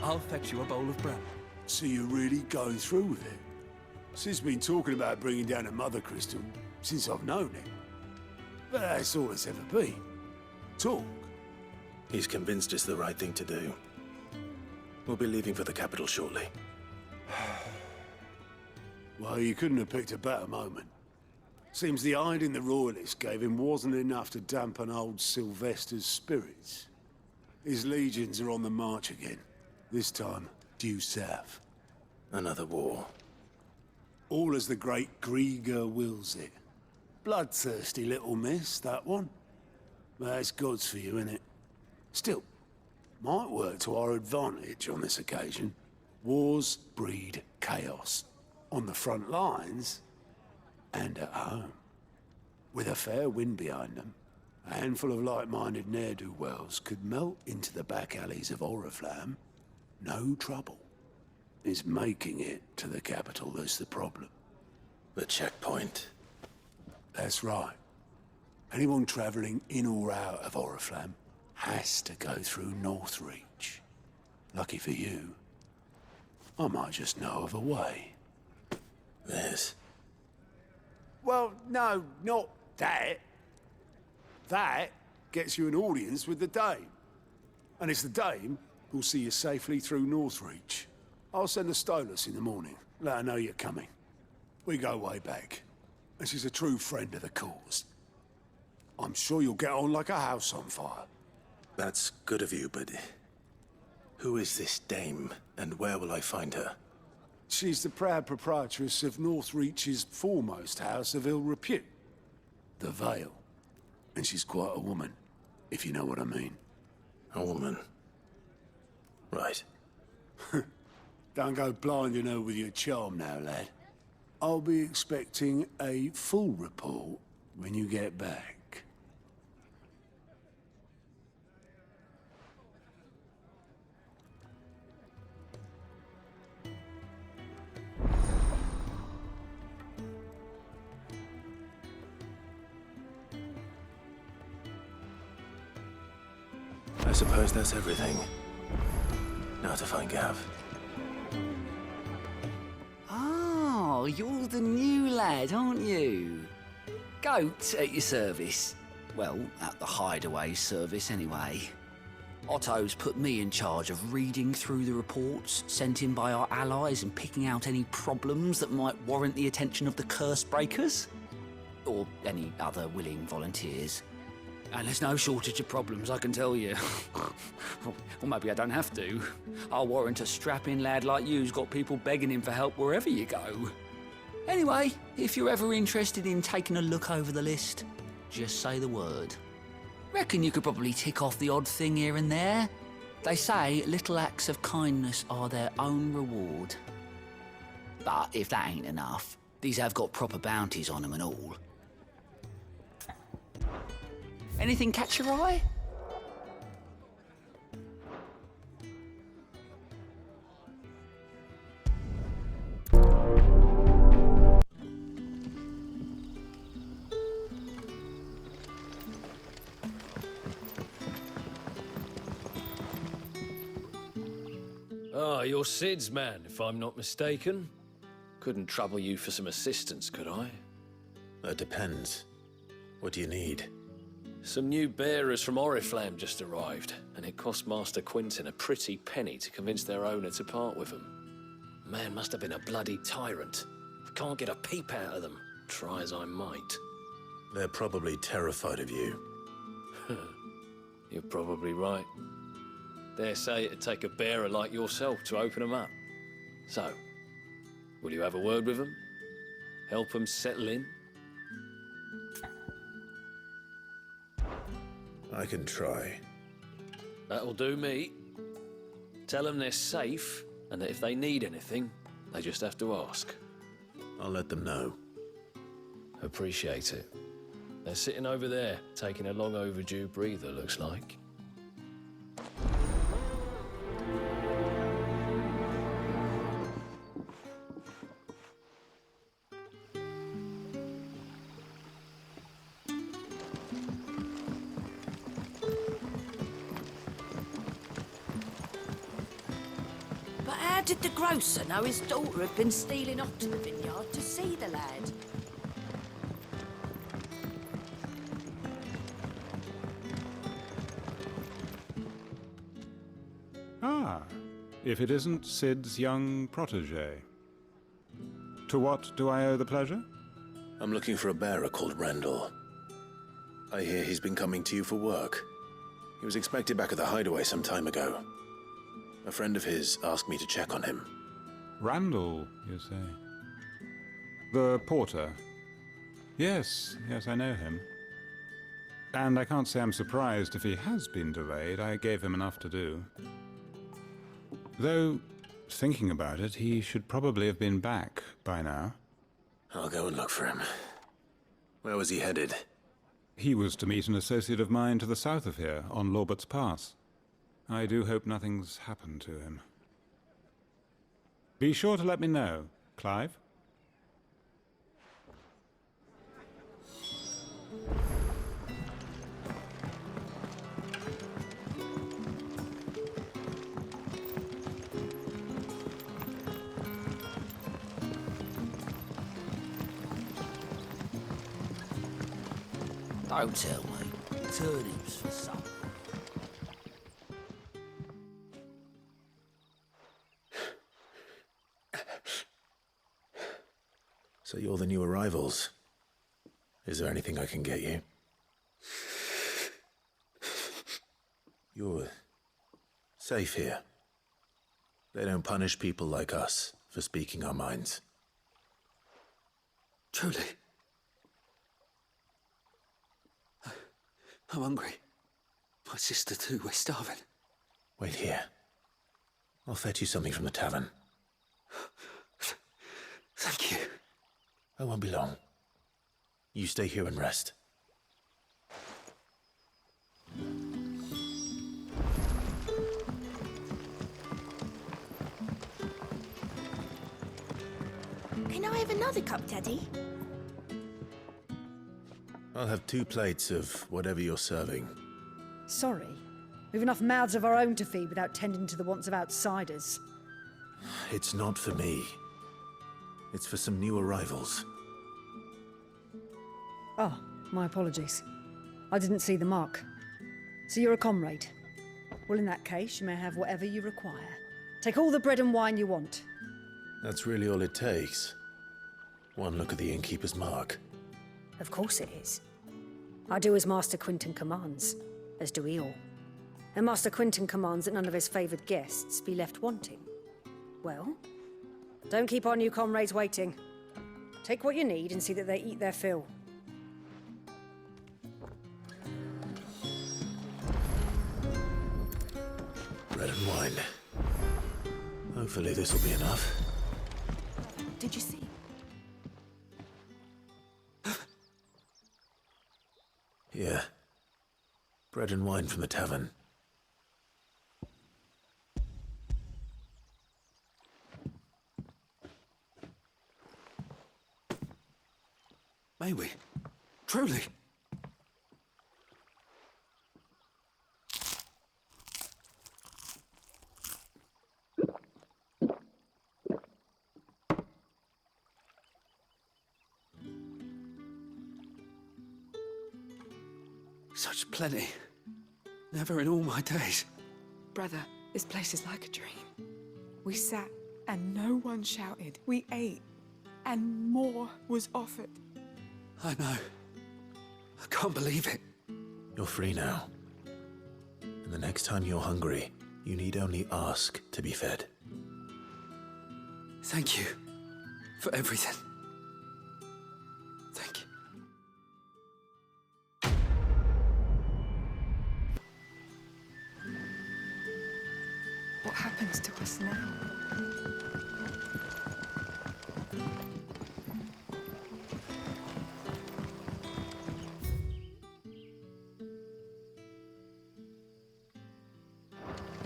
I'll fetch you a bowl of broth. So you're really going through with it? Sid's been talking about bringing down a Mothercrystal since I've known him. But that's all it's ever been. Talk. He's convinced it's the right thing to do. We'll be leaving for the capital shortly. Well, you couldn't have picked a better moment. Seems the hiding the Royalists gave him wasn't enough to dampen old Sylvester's spirits. His legions are on the march again. This time, due south. Another war. All as the great Grieger wills it. Bloodthirsty little miss, that one. That's God's for you, innit? Still, might work to our advantage on this occasion. Wars breed chaos. On the front lines, and at home. With a fair wind behind them, a handful of like-minded ne'er-do-wells could melt into the back alleys of Oriflamme. No trouble. It's making it to the capital that's the problem. The checkpoint. That's right. Anyone travelling in or out of Oriflamme has to go through Northreach. Lucky for you, I might just know of a way. This? Well, no, not that. That gets you an audience with the Dame. And it's the Dame who'll see you safely through Northreach. I'll send a Stolas in the morning, let her know you're coming. We go way back, and she's a true friend of the cause. I'm sure you'll get on like a house on fire. That's good of you, but... who is this dame, and where will I find her? She's the proud proprietress of Northreach's foremost house of ill repute, the Vale. And she's quite a woman, if you know what I mean. A woman? Right. Don't go blinding her with your charm now, lad. I'll be expecting a full report when you get back. I suppose that's everything. Now to find Gav. Oh, you're the new lad, aren't you? Goat at your service. Well, at the hideaway service anyway. Otto's put me in charge of reading through the reports sent in by our allies and picking out any problems that might warrant the attention of the curse breakers. Or any other willing volunteers. And there's no shortage of problems, I can tell you. Or maybe I don't have to. I'll warrant a strapping lad like you's got people begging him for help wherever you go. Anyway, if you're ever interested in taking a look over the list, just say the word. Reckon you could probably tick off the odd thing here and there. They say little acts of kindness are their own reward. But if that ain't enough, these have got proper bounties on them and all. Anything catch your eye? Ah, you're Cid's man, if I'm not mistaken. Couldn't trouble you for some assistance, could I? That depends. What do you need? Some new bearers from Oriflamme just arrived, and it cost Master Quinton a pretty penny to convince their owner to part with them. Man must have been a bloody tyrant. I can't get a peep out of them, try as I might. They're probably terrified of you. You're probably right. Dare say it'd take a bearer like yourself to open them up. So, will you have a word with them? Help them settle in? I can try. That'll do me. Tell them they're safe, and that if they need anything, they just have to ask. I'll let them know. Appreciate it. They're sitting over there, taking a long overdue breather, looks like. did the grocer know his daughter had been stealing off to the vineyard to see the lad? Ah, if it isn't Cid's young protege. To what do I owe the pleasure? I'm looking for a bearer called Randall. I hear he's been coming to you for work. He was expected back at the hideaway some time ago. A friend of his asked me to check on him. Randall, you say? The porter? Yes, I know him. And I can't say I'm surprised if he has been delayed. I gave him enough to do. Though, thinking about it, he should probably have been back by now. I'll go and look for him. Where was he headed? He was to meet an associate of mine to the south of here, on Lorbert's Pass. I do hope nothing's happened to him. Be sure to let me know, Clive. Don't tell me. Turnips for supper. So you're the new arrivals. Is there anything I can get you? You're safe here. They don't punish people like us for speaking our minds. Truly. I'm hungry. My sister too, we're starving. Wait here. I'll fetch you something from the tavern. Thank you. I won't be long. You stay here and rest. Can I have another cup, Daddy? I'll have 2 plates of whatever you're serving. Sorry. We've enough mouths of our own to feed without tending to the wants of outsiders. It's not for me. It's for some new arrivals. Oh, my apologies. I didn't see the mark. So you're a comrade. Well, in that case, you may have whatever you require. Take all the bread and wine you want. That's really all it takes. One look at the innkeeper's mark. Of course it is. I do as Master Quinton commands, as do we all. And Master Quinton commands that none of his favoured guests be left wanting. Well, don't keep our new comrades waiting. Take what you need and see that they eat their fill. Bread and wine. Hopefully this will be enough. Did you see? Yeah. Bread and wine from the tavern. May we? Truly? Such plenty. Never in all my days. Brother, this place is like a dream. We sat and no one shouted. We ate and more was offered. I know. I can't believe it. You're free now. And the next time you're hungry, you need only ask to be fed. Thank you for everything. Thank you. What happens to us now?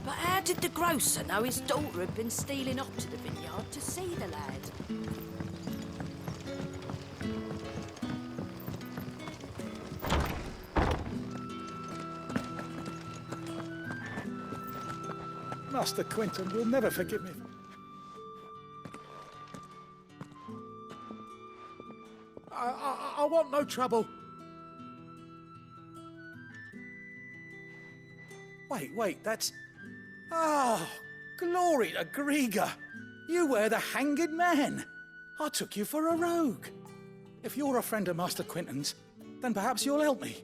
But how did the grocer know his daughter had been stealing off to the vineyard to see the lad? Master Quinton will never forgive me. I want no trouble. Wait, that's... Oh, glory to Grieger. You were the hanged man. I took you for a rogue. If you're a friend of Master Quinton's, then perhaps you'll help me.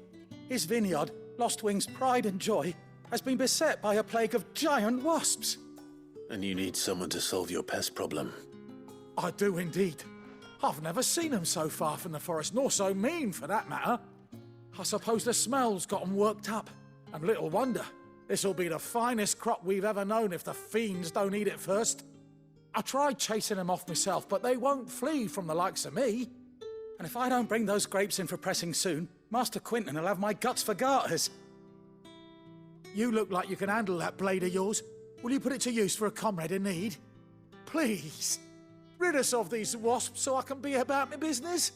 His vineyard, Lostwing's pride and joy, has been beset by a plague of giant wasps. And you need someone to solve your pest problem. I do indeed. I've never seen them so far from the forest, nor so mean, for that matter. I suppose the smell's got them worked up. And little wonder. This'll be the finest crop we've ever known if the fiends don't eat it first. I tried chasing them off myself, but they won't flee from the likes of me. And if I don't bring those grapes in for pressing soon, Master Quinton will have my guts for garters. You look like you can handle that blade of yours. Will you put it to use for a comrade in need? Please, rid us of these wasps so I can be about my business.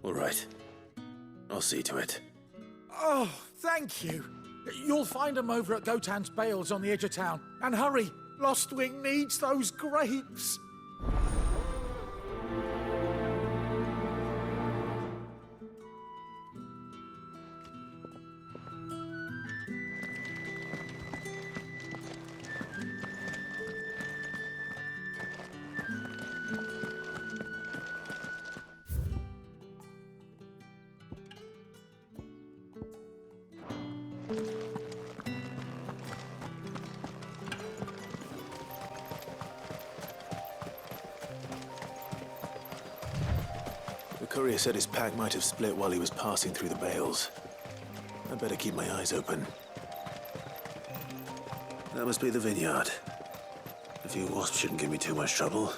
All right. I'll see to it. Oh, thank you. You'll find them over at Gotan's Bales on the edge of town. And hurry, Lostwing needs those grapes. The courier said his pack might have split while he was passing through the bales. I better keep my eyes open. That must be the vineyard. A few wasps shouldn't give me too much trouble.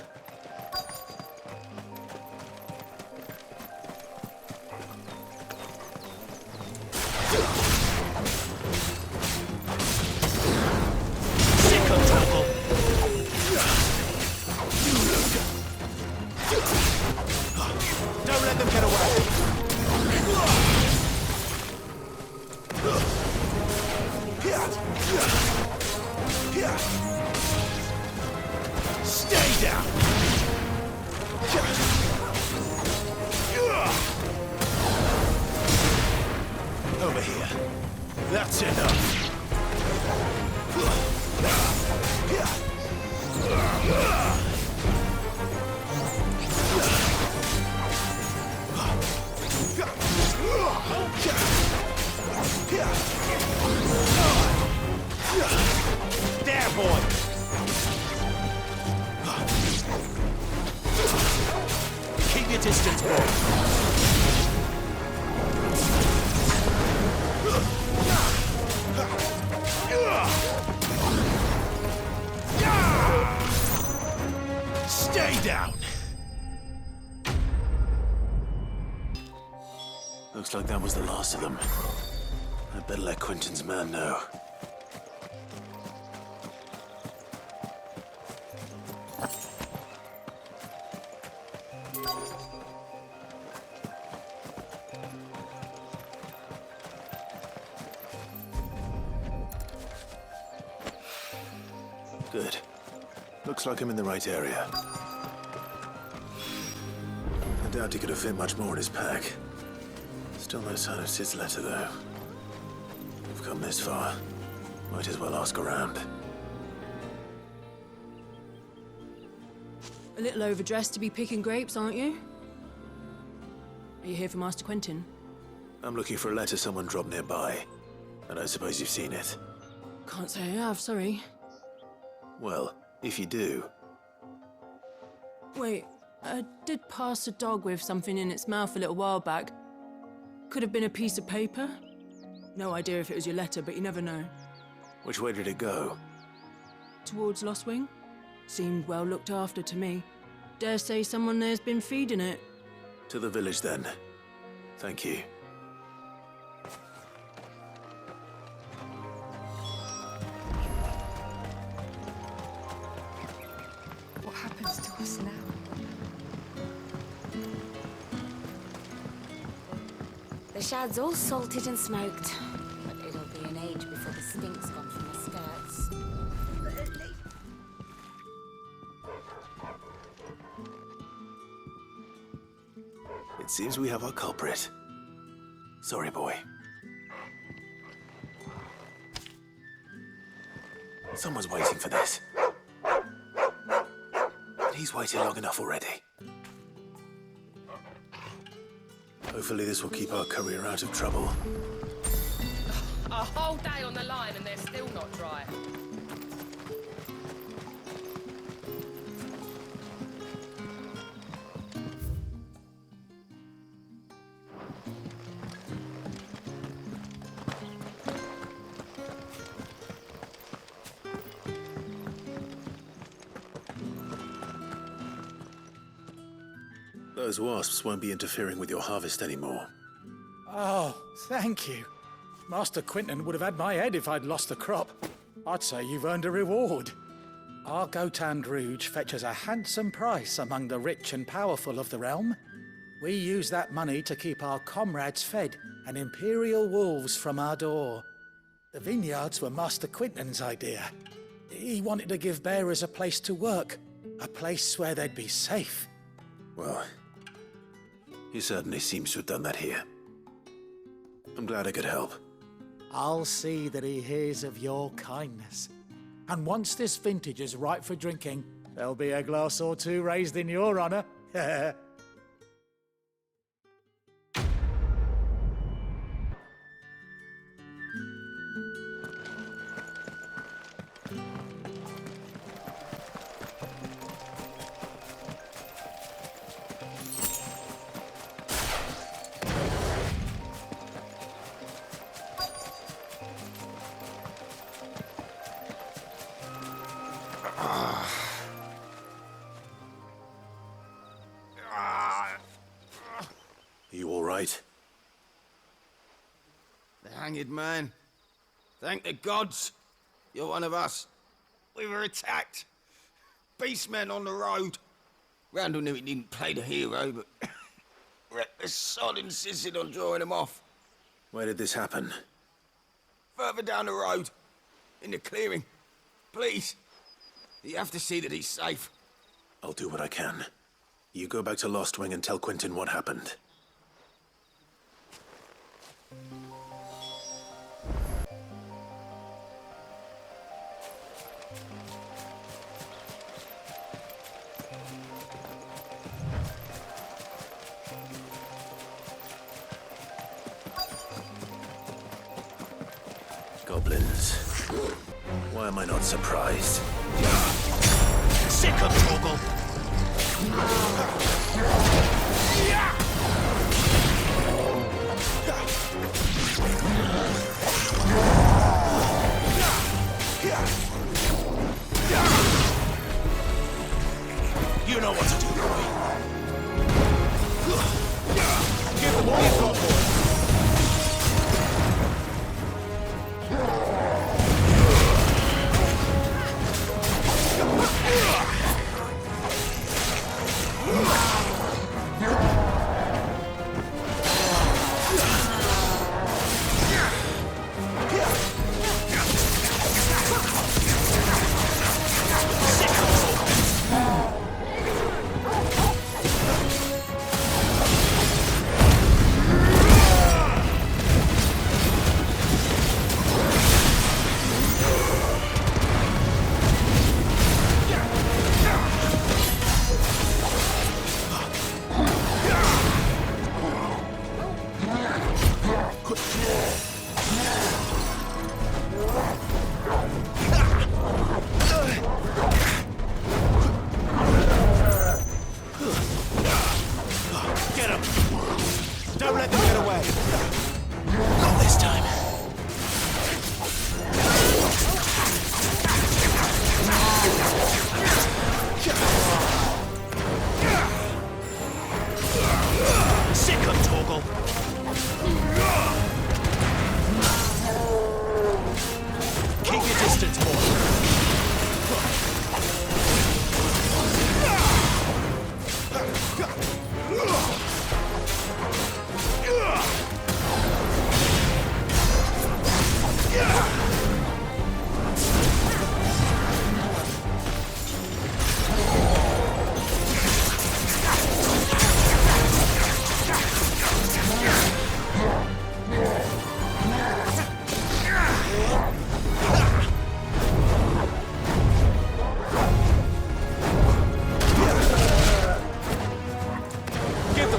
Over here. That's enough. There, boy. Keep your distance, boy. Stay down! Looks like that was the last of them. I'd better let Quinton's man know. Good. Looks like I'm in the right area. I doubt he could have fit much more in his pack. Still no sign of Cid's letter, though. We've come this far. Might as well ask around. A little overdressed to be picking grapes, aren't you? Are you here for Master Quinton? I'm looking for a letter someone dropped nearby. I don't suppose you've seen it. Can't say I have, sorry. Well, if you do... Wait, I did pass a dog with something in its mouth a little while back. Could have been a piece of paper. No idea if it was your letter, but you never know. Which way did it go? Towards Lostwing? Seemed well looked after to me. Dare say someone there's been feeding it. To the village, then. Thank you. What happens to us now? The shad's all salted and smoked, but it'll be an age before the stink's gone from the skirts. seems we have our culprit. Sorry, boy. Someone's waiting for this. But he's waited long enough already. Hopefully this will keep our career out of trouble. A whole day on the line and they're still not dry. Those wasps won't be interfering with your harvest anymore. Oh, thank you. Master Quinton would have had my head if I'd lost the crop. I'd say you've earned a reward. Our Gotand Rouge fetches a handsome price among the rich and powerful of the realm. We use that money to keep our comrades fed and imperial wolves from our door. The vineyards were Master Quinton's idea. He wanted to give bearers a place to work, a place where they'd be safe. Well, he certainly seems to have done that here. I'm glad I could help. I'll see that he hears of your kindness. And once this vintage is ripe for drinking, there'll be a glass or two raised in your honor. You all right? The hanged man. Thank the gods. You're one of us. We were attacked. Beastmen on the road. Randall knew he didn't play the hero, but the sod insisted on drawing him off. Where did this happen? Further down the road. In the clearing. Please. You have to see that he's safe. I'll do what I can. You go back to Lost Wing and tell Quinton what happened. Goblins. Why am I not surprised? Sick of trouble. You know what to do, boy. Give them all you've got, boy.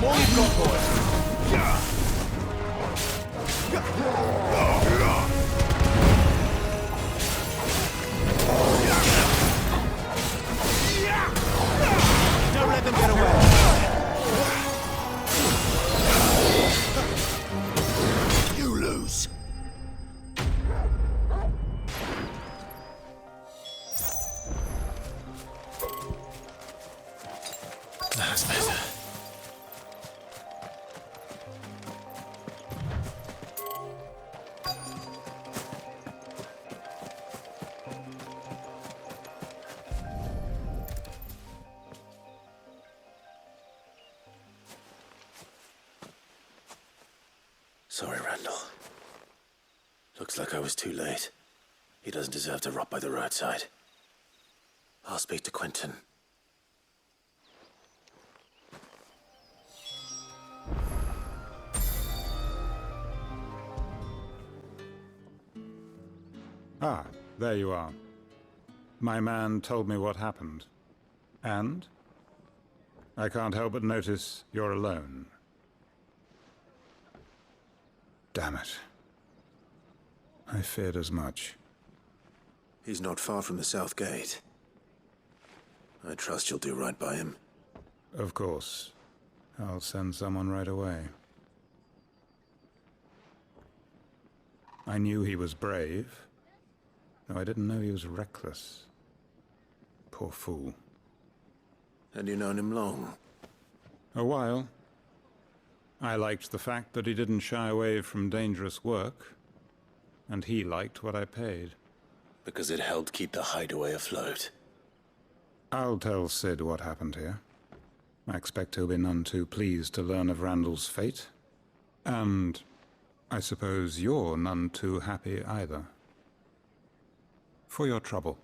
All you've got, boys. Don't let them get away. You lose. That's better. Sorry, Randall. Looks like I was too late. He doesn't deserve to rot by the roadside. I'll speak to Quentin. Ah, there you are. My man told me what happened. And? I can't help but notice you're alone. Damn it. I feared as much. He's not far from the south gate. I trust you'll do right by him. Of course. I'll send someone right away. I knew he was brave, though I didn't know he was reckless. Poor fool. And you've known him long? A while. I liked the fact that he didn't shy away from dangerous work, and he liked what I paid. Because it helped keep the hideaway afloat. I'll tell Cid what happened here. I expect he'll be none too pleased to learn of Randall's fate. And I suppose you're none too happy either. For your trouble.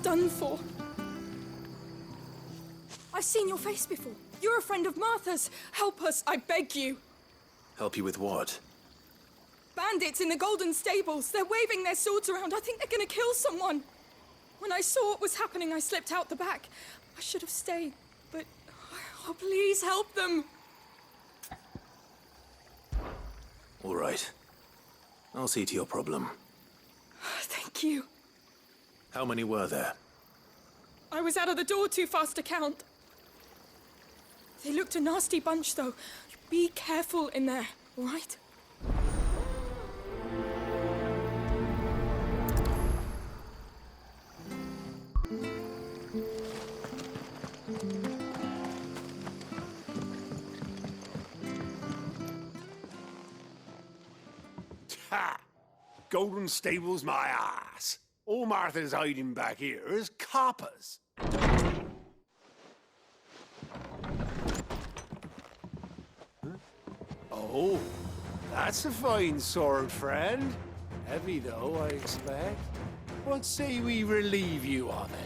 Done for. I've seen your face before. You're a friend of Martha's. Help us, I beg you. Help you with what? Bandits in the Golden Stables. They're waving their swords around. I think they're gonna kill someone. When I saw what was happening, I slipped out the back. I should have stayed, but... Oh, please help them. All right. I'll see to your problem. Thank you. How many were there? I was out of the door too fast to count. They looked a nasty bunch, though. Be careful in there, all right? Ha! Golden Stables my ass. All Martha's hiding back here is coppers. Huh? Oh, that's a fine sword, friend. Heavy, though, I expect. What say we relieve you of it?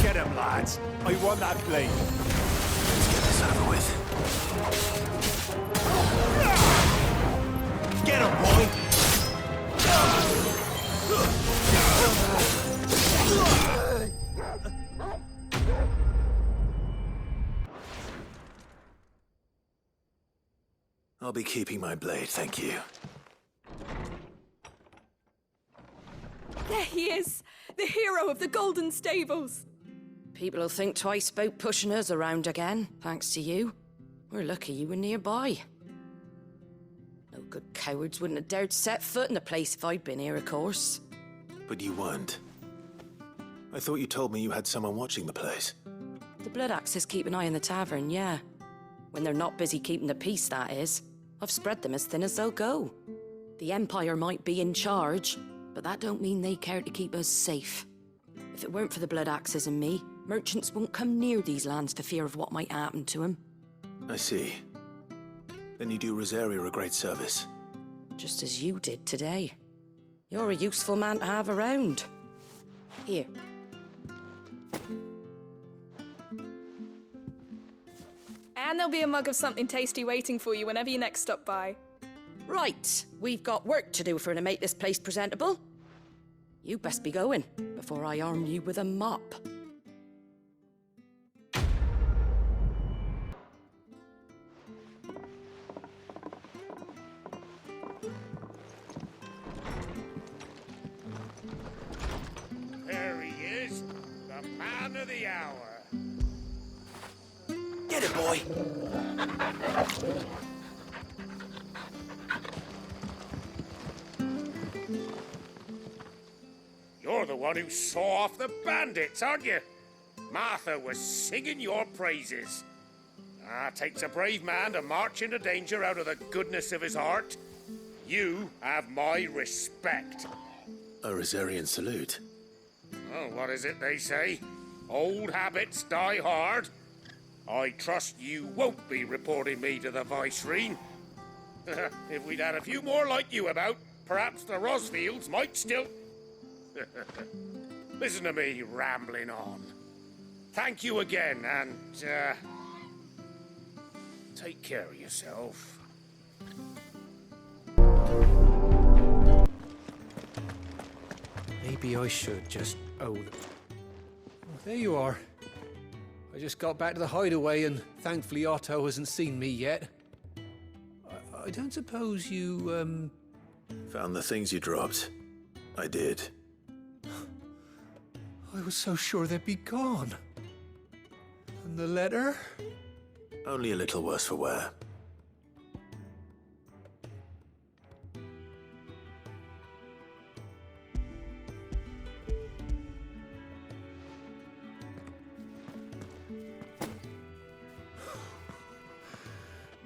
Get him, lads. I want that blade. Let's get this over with. Get him, boy! I'll be keeping my blade, thank you. There he is, the hero of the Golden Stables. People will think twice about pushing us around again, thanks to you. We're lucky you were nearby. No good cowards wouldn't have dared set foot in the place if I'd been here, of course. But you weren't. I thought you told me you had someone watching the place. The Blood Axes keep an eye on the tavern, yeah. When they're not busy keeping the peace, that is. I've spread them as thin as they'll go. The Empire might be in charge, but that don't mean they care to keep us safe. If it weren't for the blood axes and me, merchants won't come near these lands for fear of what might happen to them. I see. Then you do Rosaria a great service. Just as you did today. You're a useful man to have around. Here. And there'll be a mug of something tasty waiting for you whenever you next stop by. Right, we've got work to do for to make this place presentable. You best be going, before I arm you with a mop. There he is, the man of the hour. Get it, boy. You're the one who saw off the bandits, aren't you? Martha was singing your praises. Takes a brave man to march into danger out of the goodness of his heart. You have my respect. A Rosarian salute. Oh, what is it they say? Old habits die hard. I trust you won't be reporting me to the Viceroy. If we'd had a few more like you about, perhaps the Rosfields might still... Listen to me rambling on. Thank you again, and, take care of yourself. Maybe I should just own it. There you are. I just got back to the hideaway, and thankfully Otto hasn't seen me yet. I don't suppose you, Found the things you dropped. I did. I was so sure they'd be gone. And the letter? Only a little worse for wear.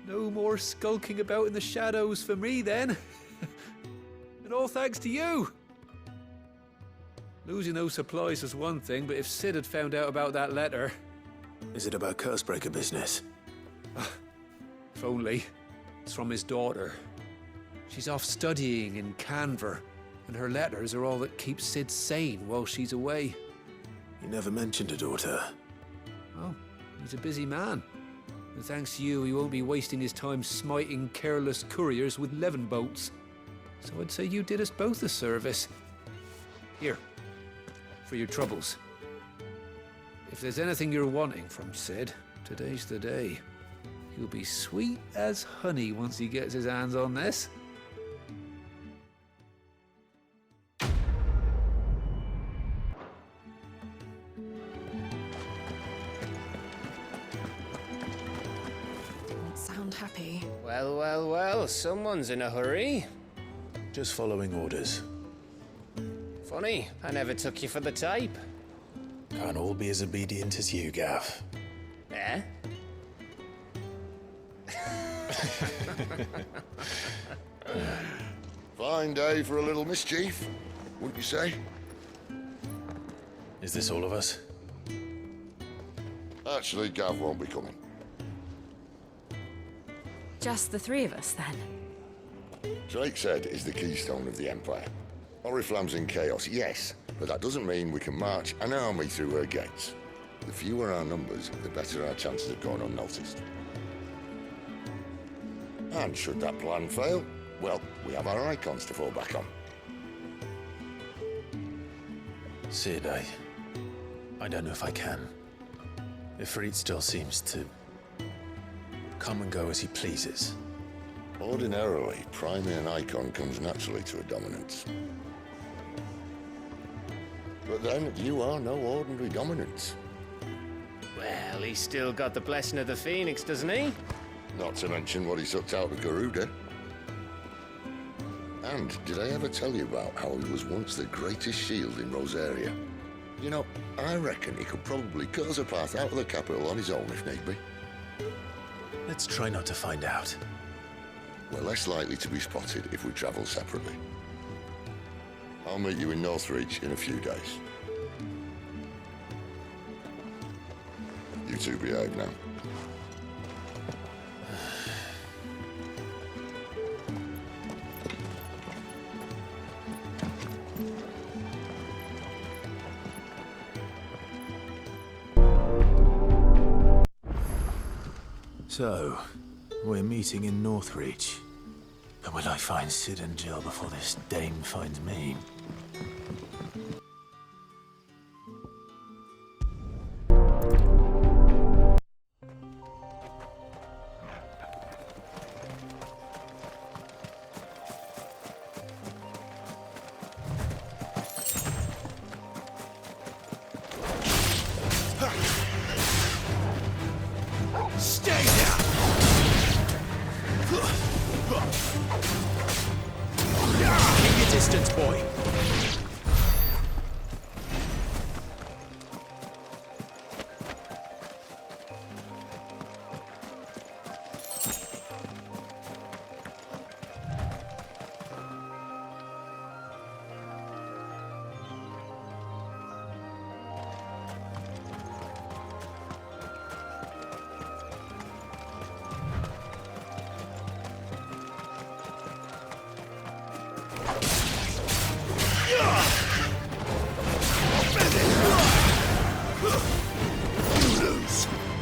No more skulking about in the shadows for me, then. And all thanks to you. Losing those supplies was one thing, but if Cid had found out about that letter... Is it about Cursebreaker business? If only. It's from his daughter. She's off studying in Canver, and her letters are all that keeps Cid sane while she's away. He never mentioned a daughter. Well, he's a busy man. And thanks to you, he won't be wasting his time smiting careless couriers with levin bolts. So I'd say you did us both a service. Here, for your troubles. If there's anything you're wanting from Cid, today's the day. He'll be sweet as honey once he gets his hands on this. Sound happy. Well, well, well, someone's in a hurry. Just following orders. Funny, I never took you for the type. Can't all be as obedient as you, Gav. Eh? Fine day for a little mischief, wouldn't you say? Is this all of us? Actually, Gav won't be coming. Just the three of us, then? Drake said is the keystone of the Empire. Oriflamme's in chaos, yes, but that doesn't mean we can march an army through her gates. The fewer our numbers, the better our chances of going unnoticed. And should that plan fail, well, we have our icons to fall back on. Cid, I don't know if I can. Ifrit still seems to come and go as he pleases. Ordinarily, priming an icon comes naturally to a dominance. But then, you are no ordinary dominance. Well, he's still got the blessing of the Phoenix, doesn't he? Not to mention what he sucked out of Garuda. And did I ever tell you about how he was once the greatest shield in Rosaria? You know, I reckon he could probably cut us a path out of the capital on his own if need be. Let's try not to find out. We're less likely to be spotted if we travel separately. I'll meet you in Northreach in a few days. You two behave now. So, we're meeting in Northreach. But will I find Cid and Jill before this dame finds me? Stay down! Keep your distance, boy.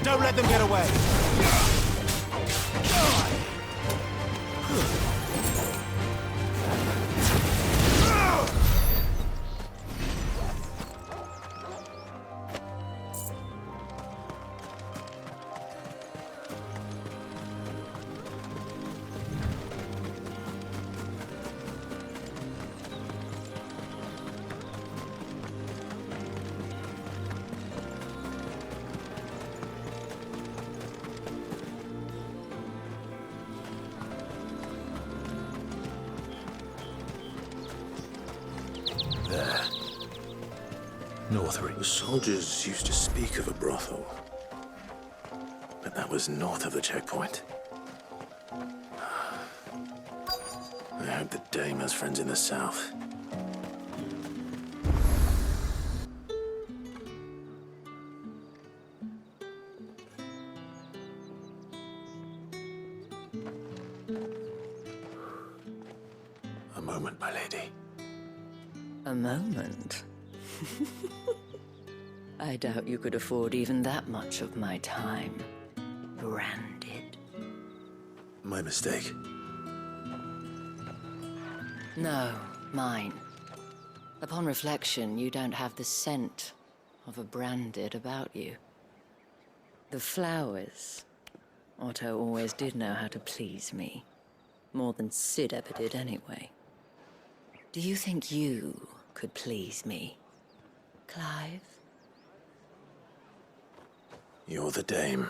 Don't let them get away. There. Northreach. The soldiers used to speak of a brothel. But that was north of the checkpoint. I hope the dame has friends in the south. A moment, my lady. A moment? I doubt you could afford even that much of my time. Branded. My mistake. No, mine. Upon reflection, you don't have the scent of a branded about you. The flowers. Otto always did know how to please me. More than Cid ever did anyway. Do you think you could please me, Clive? You're the dame.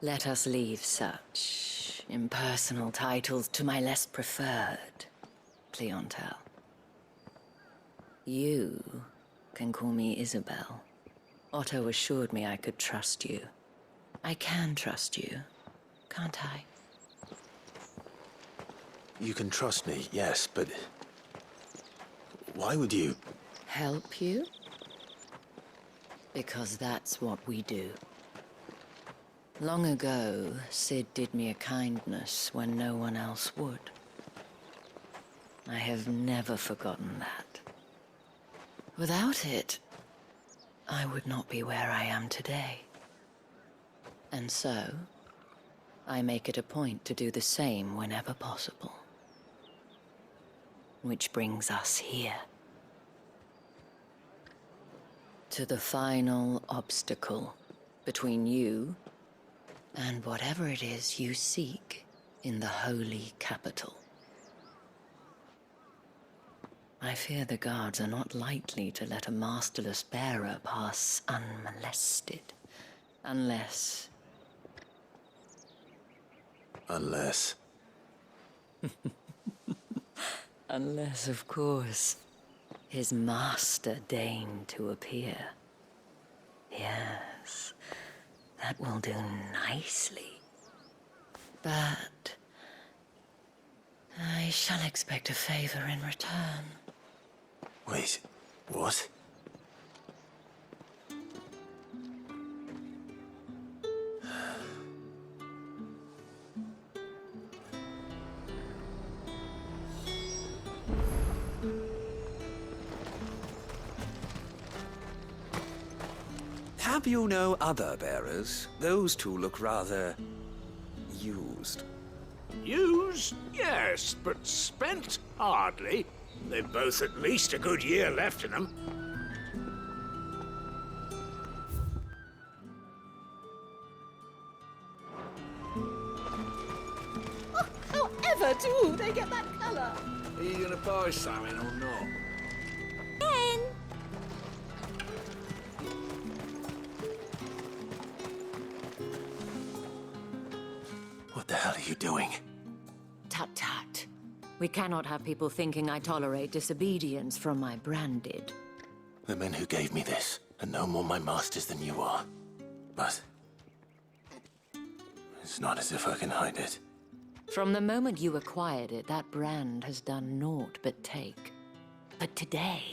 Let us leave such impersonal titles to my less preferred clientele. You can call me Isabel. Otto assured me I could trust you. I can trust you, can't I? You can trust me, yes, but... why would you... Help you? Because that's what we do. Long ago, Cid did me a kindness when no one else would. I have never forgotten that. Without it, I would not be where I am today. And so, I make it a point to do the same whenever possible. Which brings us here. To the final obstacle between you and whatever it is you seek in the holy capital. I fear the guards are not likely to let a masterless bearer pass unmolested. Unless... Unless... Unless, of course, his master deigned to appear. Yes, that will do nicely. But... I shall expect a favor in return. Wait, what? Have you no other bearers? Those two look rather... used. Used? Yes, but spent? Hardly. They've both at least a good year left in them. However do they get that colour? Are you gonna buy something or not? Ben! What the hell are you doing? Tut tut. We cannot have people thinking I tolerate disobedience from my branded. The men who gave me this are no more my masters than you are. But... it's not as if I can hide it. From the moment you acquired it, that brand has done naught but take. But today,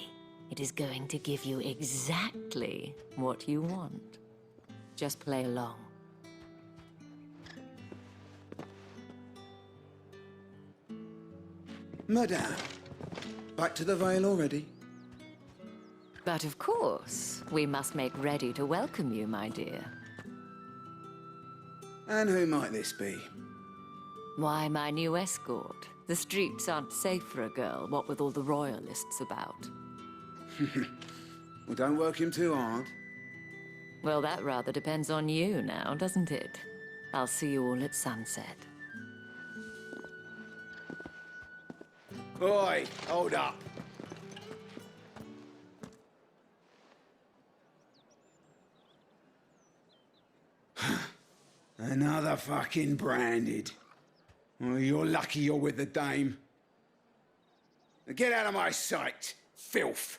it is going to give you exactly what you want. Just play along. Madame, back to the Vale already? But of course, we must make ready to welcome you, my dear. And who might this be? Why, my new escort. The streets aren't safe for a girl, what with all the royalists about. Well, don't work him too hard. Well, that rather depends on you now, doesn't it? I'll see you all at sunset. Oi, hold up. Another fucking branded. Well, you're lucky you're with the dame. Now get out of my sight, filth.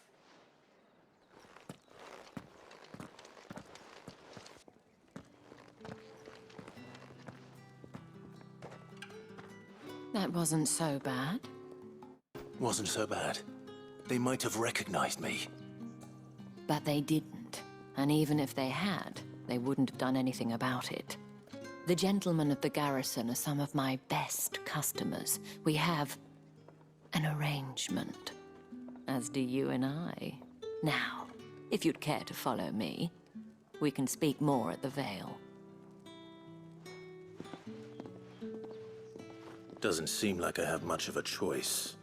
That wasn't so bad. Wasn't so bad. They might have recognized me. But they didn't. And even if they had, they wouldn't have done anything about it. The gentlemen of the garrison are some of my best customers. We have an arrangement, as do you and I. Now, if you'd care to follow me, we can speak more at the Vale. Doesn't seem like I have much of a choice.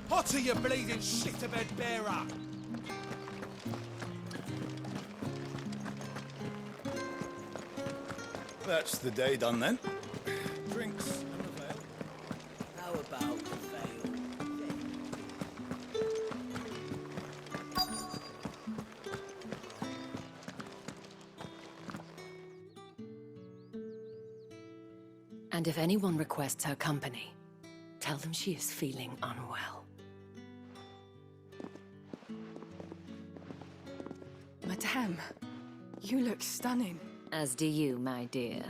What are you bleeding shit-a-bed bearer? That's the day done then. Drinks and the Vale. How about the Vale? And if anyone requests her company, tell them she is feeling unwell. Madame, you look stunning. As do you, my dear.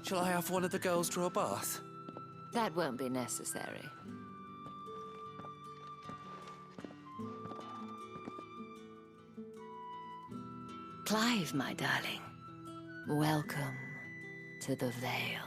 Shall I have one of the girls draw a bath? That won't be necessary. Clive, my darling. Welcome to the Vale.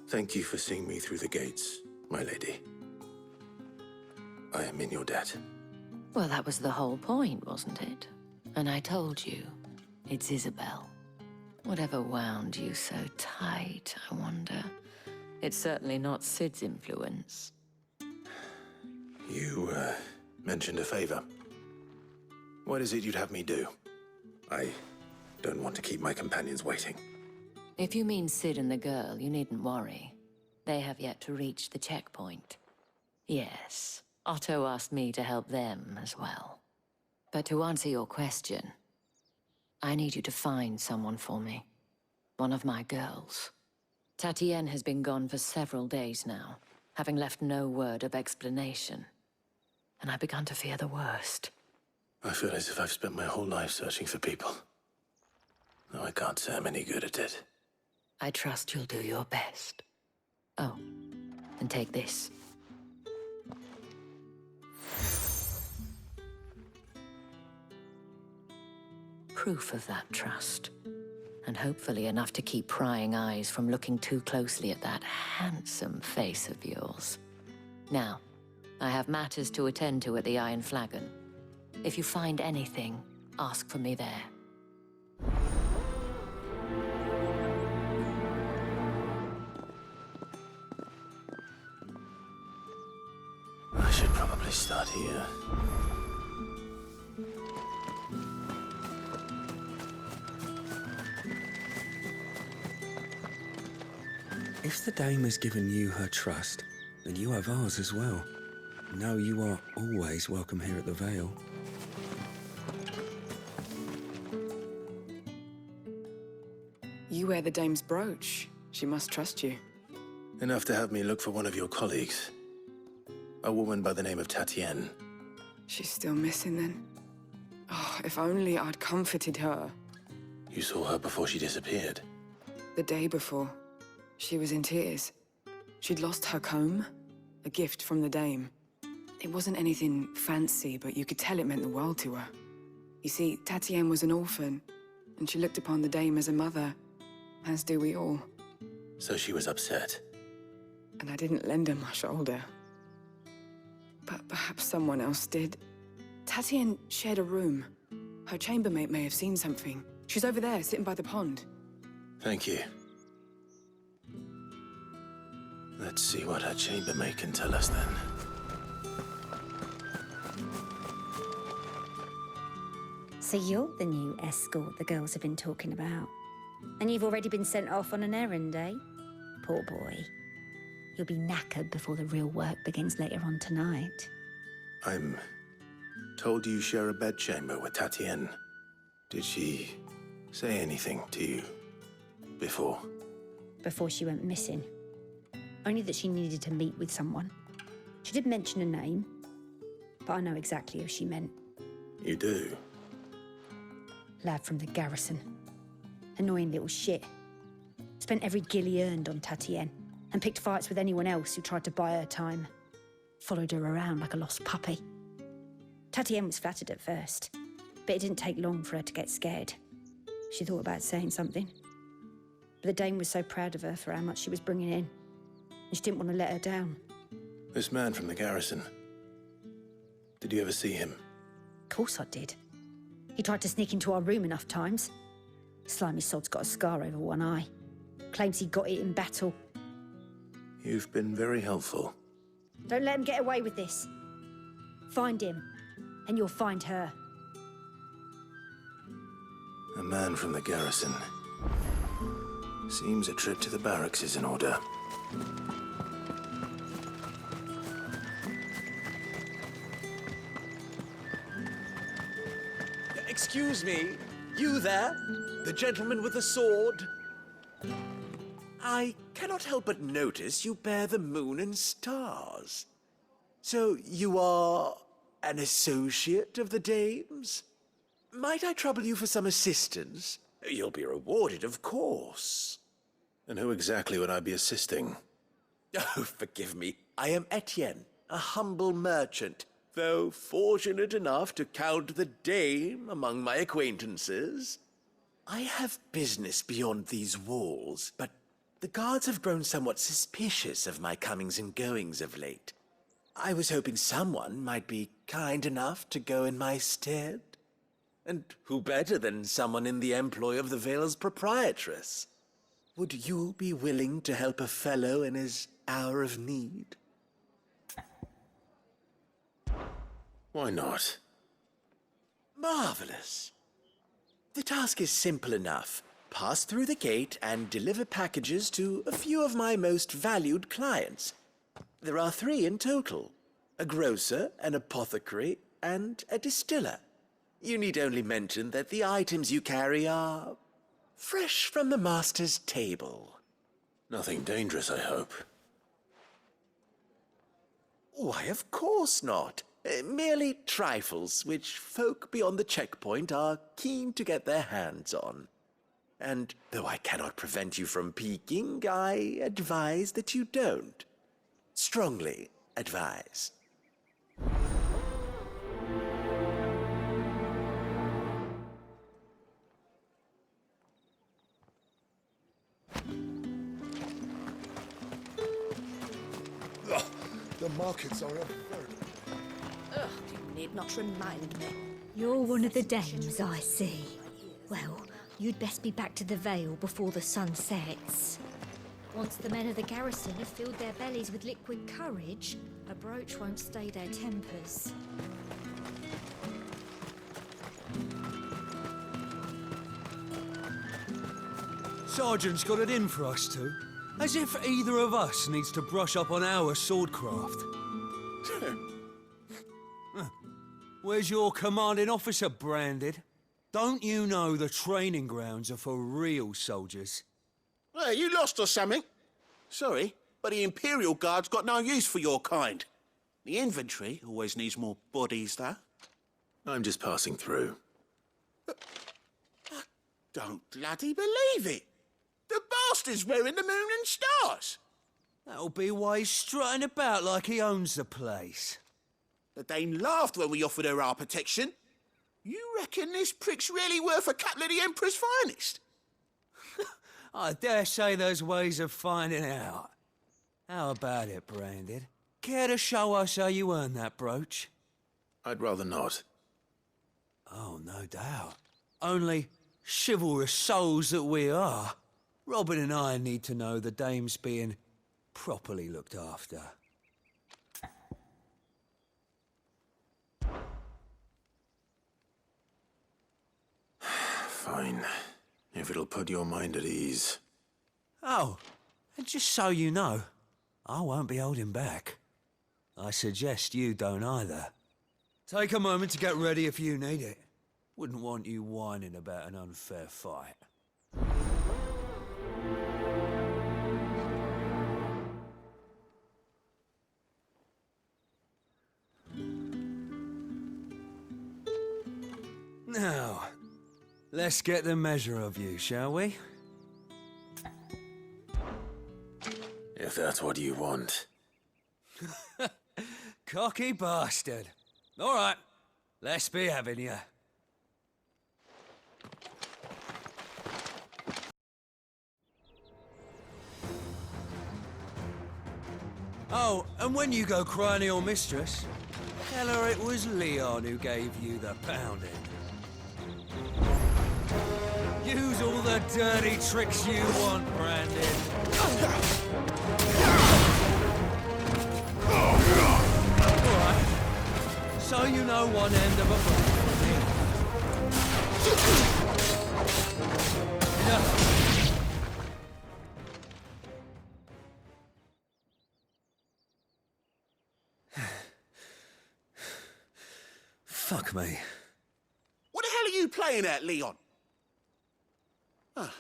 Thank you for seeing me through the gates, my lady. I am in your debt. Well, that was the whole point, wasn't it? And I told you, it's Isabel. Whatever wound you so tight, I wonder. It's certainly not Cid's influence. You, mentioned a favor. What is it you'd have me do? I Don't want to keep my companions waiting. If you mean Cid and the girl, you needn't worry. They have yet to reach the checkpoint. Yes, Otto asked me to help them as well. But to answer your question, I need you to find someone for me. One of my girls. Pt10 has been gone for several days now, having left no word of explanation. And I've begun to fear the worst. I feel as if I've spent my whole life searching for people. Though I can't say I'm any good at it. I trust you'll do your best. Oh, and take this. Proof of that trust. And hopefully enough to keep prying eyes from looking too closely at that handsome face of yours. Now, I have matters to attend to at the Iron Flagon. If you find anything, ask for me there. I should probably start here. If the dame has given you her trust, then you have ours as well. Know you are always welcome here at the Vale. You wear the dame's brooch. She must trust you. Enough to have me look for one of your colleagues. A woman by the name of Pt10. She's still missing then. Oh, if only I'd comforted her. You saw her before she disappeared. The day before. She was in tears. She'd lost her comb, a gift from the dame. It wasn't anything fancy, but you could tell it meant the world to her. You see, Pt10 was an orphan, and she looked upon the dame as a mother, as do we all. So she was upset. And I didn't lend her my shoulder. But perhaps someone else did. Pt10 shared a room. Her chambermaid may have seen something. She's over there, sitting by the pond. Thank you. Let's see what her chambermaid can tell us then. So you're the new escort the girls have been talking about. And you've already been sent off on an errand, eh? Poor boy. You'll be knackered before the real work begins later on tonight. I'm told you share a bedchamber with Pt10. Did she say anything to you before? Before she went missing. Only that she needed to meet with someone. She did mention a name, but I know exactly who she meant. You do? Lad from the garrison. Annoying little shit. Spent every gil he earned on Pt10 and picked fights with anyone else who tried to buy her time. Followed her around like a lost puppy. Pt10 was flattered at first, but it didn't take long for her to get scared. She thought about saying something. But the dame was so proud of her for how much she was bringing in, and she didn't want to let her down. This man from the garrison. Did you ever see him? Of course I did. He tried to sneak into our room enough times. Slimy sod's got a scar over one eye. Claims he got it in battle. You've been very helpful. Don't let him get away with this. Find him, and you'll find her. A man from the garrison. Seems a trip to the barracks is in order. Excuse me, you there? The gentleman with the sword? I cannot help but notice you bear the moon and stars. So you are an associate of the dame's? Might I trouble you for some assistance? You'll be rewarded, of course. And who exactly would I be assisting? Oh, forgive me. I am Etienne, a humble merchant, though fortunate enough to count the dame among my acquaintances. I have business beyond these walls, but the guards have grown somewhat suspicious of my comings and goings of late. I was hoping someone might be kind enough to go in my stead. And who better than someone in the employ of the Vale's proprietress? Would you be willing to help a fellow in his hour of need? Why not? Marvelous. The task is simple enough. Pass through the gate and deliver packages to a few of my most valued clients. There are 3 in total. A grocer, an apothecary, and a distiller. You need only mention that the items you carry are fresh from the master's table. Nothing dangerous, I hope. Why, of course not. Merely trifles which folk beyond the checkpoint are keen to get their hands on. And though I cannot prevent you from peeking, I advise that you don't. Strongly advise. The markets are up. Ugh, you need not remind me. You're one of the dames, I see. Well, you'd best be back to the Vale before the sun sets. Once the men of the garrison have filled their bellies with liquid courage, a brooch won't stay their tempers. Sergeant's got it in for us two. As if either of us needs to brush up on our swordcraft. Where's your commanding officer branded? Don't you know the training grounds are for real soldiers? Hey, you lost or something? Sorry, but the Imperial Guard's got no use for your kind. The infantry always needs more bodies, though. I'm just passing through. I don't bloody believe it. The bastard's wearing the moon and stars. That'll be why he's strutting about like he owns the place. The Dane laughed when we offered her our protection. You reckon this prick's really worth a couple of the Emperor's finest? I dare say there's ways of finding out. How about it, Branded? Care to show us how you earned that brooch? I'd rather not. Oh, no doubt. Only chivalrous souls that we are, Robin and I need to know the dame's being properly looked after. Fine. If it'll put your mind at ease. Oh, and just so you know, I won't be holding back. I suggest you don't either. Take a moment to get ready if you need it. Wouldn't want you whining about an unfair fight. Now, let's get the measure of you, shall we? If that's what you want. Cocky bastard. All right, let's be having you. Oh, and when you go crying to your mistress, tell her it was Leon who gave you the pounding. Use all the dirty tricks you want, Brandon. Alright, so you know one end of a Fuck me. What the hell are you playing at, Leon? Ah,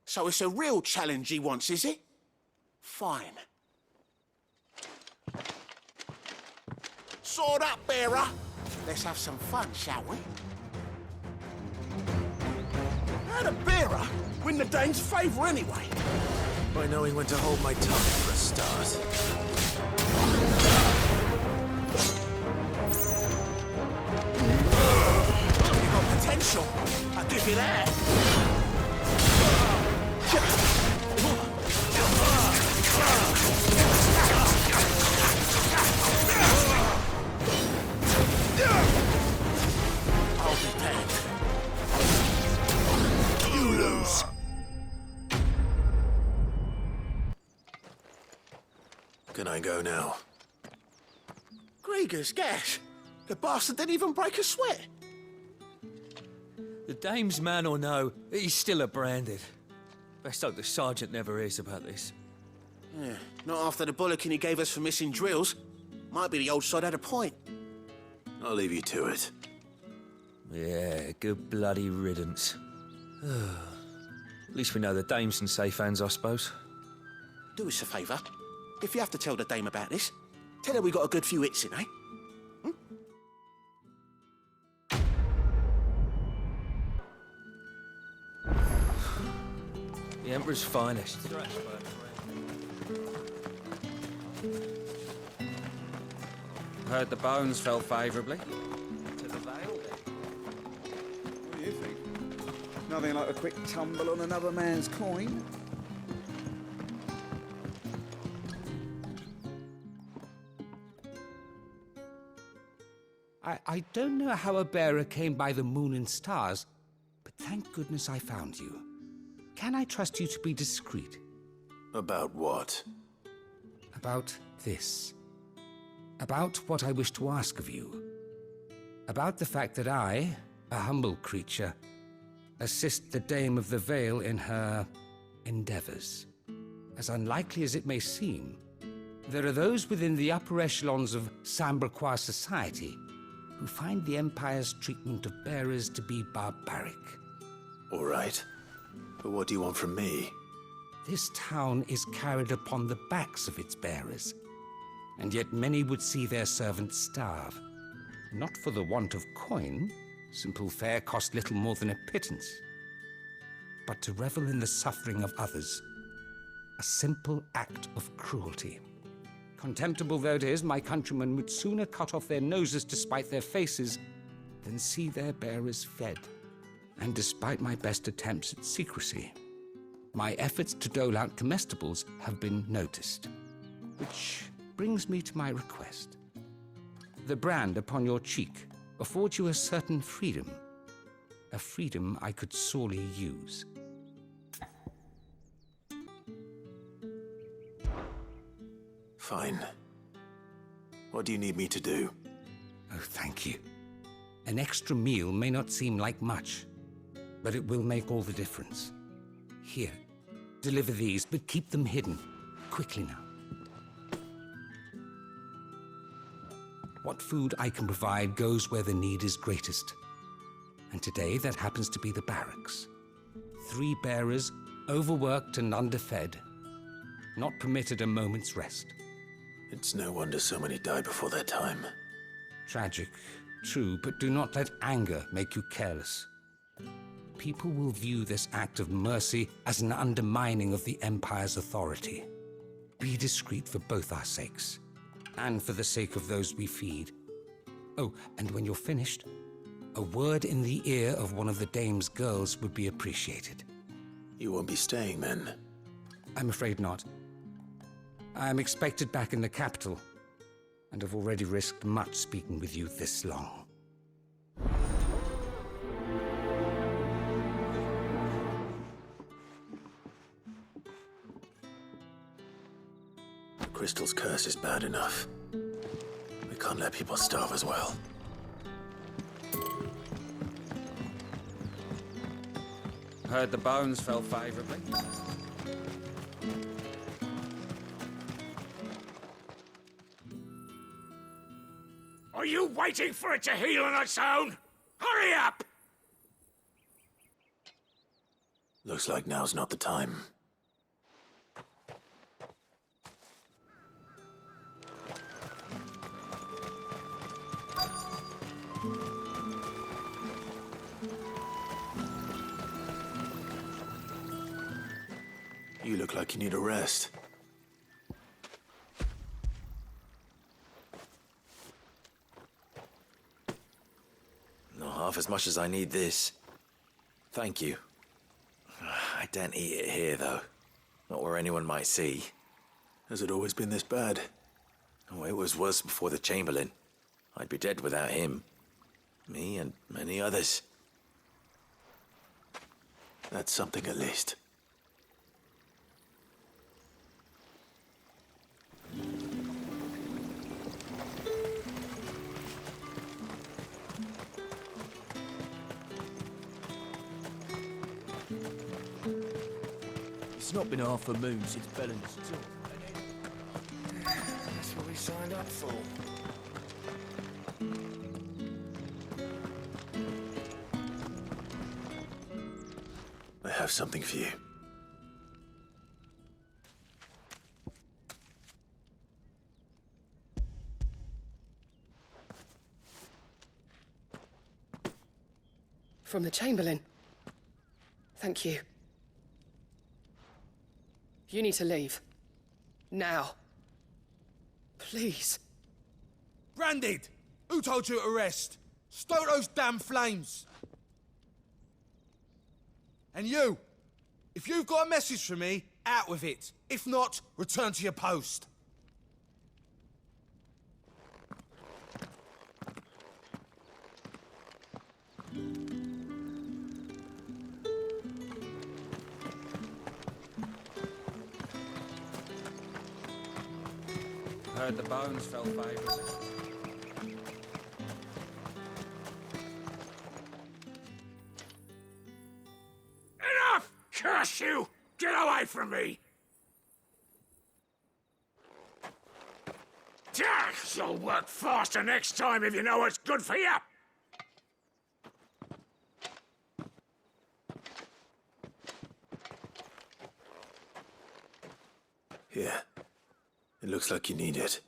so it's a real challenge he wants, is it? Fine. Sword up, bearer. Let's have some fun, shall we? How'd a bearer win the Dane's favour anyway? By knowing when to hold my tongue for a start. You've got potential. I'll give you that. I'll be damned. You lose. Can I go now? Gregor's gas. The bastard didn't even break a sweat. The dame's man or no, he's still a branded. Best hope the sergeant never hears about this. Yeah, not after the bollocking he gave us for missing drills. Might be the old sod had a point. I'll leave you to it. Yeah, good bloody riddance. At least we know the dame's in safe hands, I suppose. Do us a favour. If you have to tell the dame about this, tell her we got a good few hits in, eh? The Emperor's finest. Heard the bones fell favourably. To the Vale, then. What do you think? Nothing like a quick tumble on another man's coin. I don't know how a bearer came by the moon and stars, but thank goodness I found you. Can I trust you to be discreet? About what? About this. About what I wish to ask of you. About the fact that I, a humble creature, assist the Dame of the Vale in her endeavors. As unlikely as it may seem, there are those within the upper echelons of Sanbreque society who find the Empire's treatment of bearers to be barbaric. All right. But what do you want from me? This town is carried upon the backs of its bearers, and yet many would see their servants starve. Not for the want of coin, simple fare cost little more than a pittance, but to revel in the suffering of others, a simple act of cruelty. Contemptible though it is, my countrymen would sooner cut off their noses to spite their faces than see their bearers fed. And despite my best attempts at secrecy, my efforts to dole out comestibles have been noticed. Which brings me to my request. The brand upon your cheek affords you a certain freedom. A freedom I could sorely use. Fine. What do you need me to do? Oh, thank you. An extra meal may not seem like much, but it will make all the difference. Here, deliver these, but keep them hidden. Quickly now. What food I can provide goes where the need is greatest. And today that happens to be the barracks. 3 bearers, overworked and underfed, not permitted a moment's rest. It's no wonder so many die before their time. Tragic, true, but do not let anger make you careless. People will view this act of mercy as an undermining of the Empire's authority. Be discreet for both our sakes, and for the sake of those we feed. Oh, and when you're finished, a word in the ear of one of the Dame's girls would be appreciated. You won't be staying then? I'm afraid not. I'm expected back in the capital, and have already risked much speaking with you this long. The Crystal's curse is bad enough. We can't let people starve as well. Heard the bones fell favourably. Are you waiting for it to heal on its own? Hurry up! Looks like now's not the time. You look like you need a rest. Not half as much as I need this. Thank you. I daren't eat it here, though. Not where anyone might see. Has it always been this bad? Oh, it was worse before the Chamberlain. I'd be dead without him. Me and many others. That's something at least. It's not been half a moon since Bellen's took. That's what we signed up for. I have something for you. From the Chamberlain. Thank you. You need to leave. Now. Please. Branded! Who told you to rest? Stoke those damn flames! And you! If you've got a message for me, out with it. If not, return to your post. Heard the bones fell favourably. Enough! Curse you! Get away from me! You'll work faster next time if you know what's good for you! Here. It looks like you need it.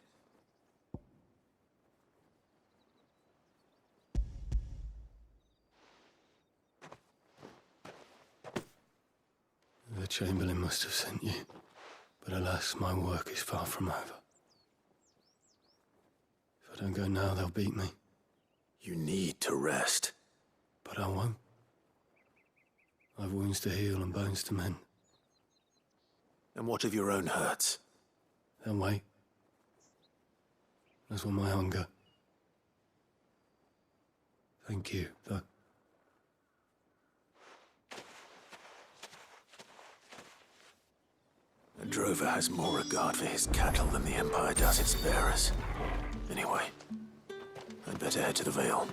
The Chamberlain must have sent you, but alas, my work is far from over. If I don't go now, they'll beat me. You need to rest. But I won't. I've wounds to heal and bones to mend. And what of your own hurts? They'll wait. As will my hunger. Thank you, though. A drover has more regard for his cattle than the Empire does its bearers. Anyway, I'd better head to the Vale.